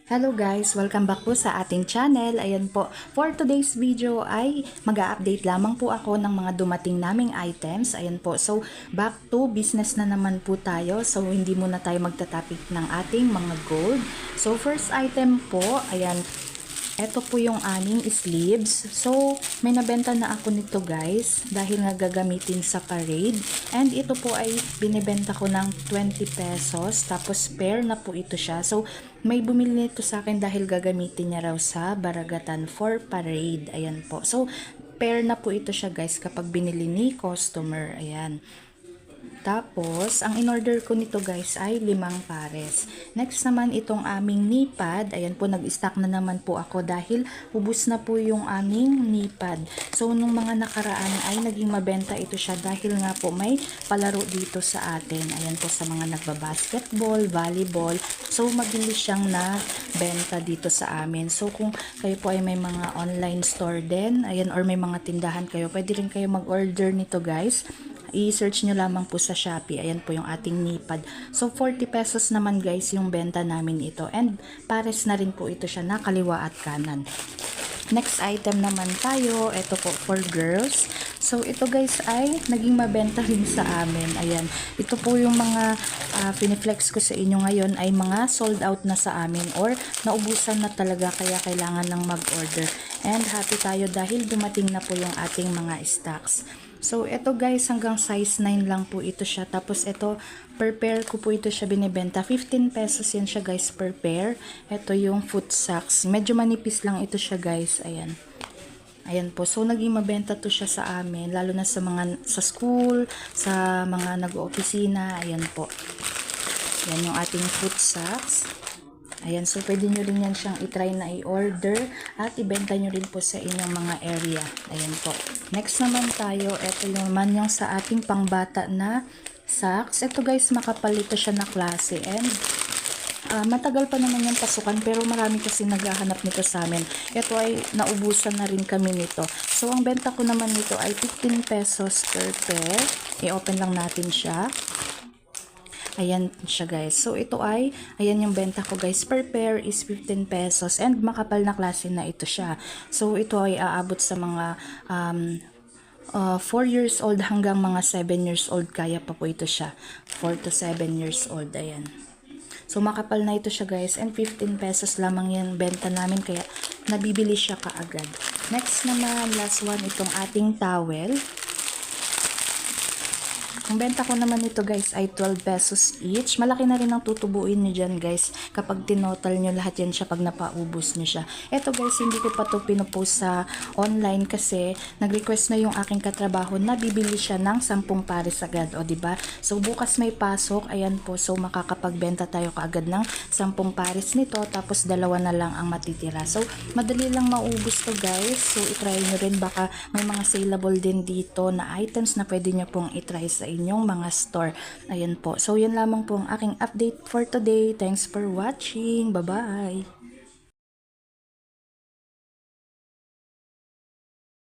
Hello guys! Welcome back po sa ating channel. Ayan po, for today's video ay mag-a-update lamang po ako ng mga dumating naming items. Ayan po, so back to business na naman po tayo. So hindi muna tayo magtatapik ng ating mga gold. So first item po, ayan, eto po yung aming sleeves. So, may nabenta na ako nito guys dahil nga gagamitin sa parade. And ito po ay binibenta ko ng 20 pesos. Tapos pair na po ito siya. So, may bumili nito sa akin dahil gagamitin niya raw sa Baragatan for parade. Ayan po. So, pair na po ito siya guys kapag binili ni customer. Ayan. Tapos, ang in-order ko nito guys ay 5 pares. Next naman itong aming knee pad. Ayan po, nag-stock na naman po ako dahil ubos na po yung aming knee pad. So, nung mga nakaraan ay naging mabenta ito siya dahil nga po may palaro dito sa atin. Ayan po sa mga nagbabasketball, volleyball. So, mabilis siyang nabenta dito sa amin. So, kung kayo po ay may mga online store din, ayan, or may mga tindahan kayo, pwede rin kayo mag-order nito guys. I-search nyo lamang po sa Shopee. Ayan po yung ating knee pad. So, 40 pesos naman guys yung benta namin ito. And pares na rin po ito siya na kaliwa at kanan. Next item naman tayo. Ito po for girls. So, ito guys ay naging mabenta rin sa amin. Ayan. Ito po yung mga piniflex ko sa inyo ngayon ay mga sold out na sa amin or naubusan na talaga kaya kailangan ng mag-order. And happy tayo dahil dumating na po yung ating mga stocks. So, ito guys, hanggang size 9 lang po ito siya. Tapos, ito, per pair ko po ito siya binibenta. 15 pesos yan siya guys per pair. Ito yung foot socks. Medyo manipis lang ito siya guys. Ayan. Ayan po. So, naging mabenta to siya sa amin. Lalo na sa mga, sa school, sa mga nag-opisina. Ayan po. Ayan yung ating foot socks. Ayan, so pwede nyo rin yan siyang itry na i-order at ibenta nyo rin po sa inyong mga area. Ayan po. Next naman tayo, ito naman yung sa ating pangbata na socks. Ito guys, makapal ito siya na klase and matagal pa naman yung pasukan pero marami kasi naghahanap nito sa amin. Ito ay naubusan na rin kami nito. So, ang benta ko naman nito ay 15 pesos per pair. I-open lang natin siya. Ayan siya guys. So, ito ay, ayan yung benta ko guys. Per pair is 15 pesos. And makapal na klase na ito siya. So, ito ay aabot sa mga 4 years old hanggang mga 7 years old. Kaya pa po ito siya. 4 to 7 years old. Ayan. So, makapal na ito siya guys. And 15 pesos lamang yan benta namin. Kaya, nabibili siya kaagad. Next naman, last one, itong ating towel. Ang benta ko naman nito guys ay 12 pesos each. Malaki na rin ang tutubuin nyo dyan guys. Kapag tinotal nyo lahat yan siya pag napaubos nyo siya. Eto guys, hindi ko pa to pinupost sa online kasi nag-request na yung aking katrabaho na bibili siya ng 10 pares agad. O diba? So bukas may pasok. Ayan po. So makakapagbenta tayo kaagad ng 10 pares nito. Tapos dalawa na lang ang matitira. So madali lang maubos to guys. So itry nyo rin. Baka may mga saleable din dito na items na pwede nyo pong itry sa inyong mga store. Ayan po. So, yan lamang po ang aking update for today. Thanks for watching. Bye-bye!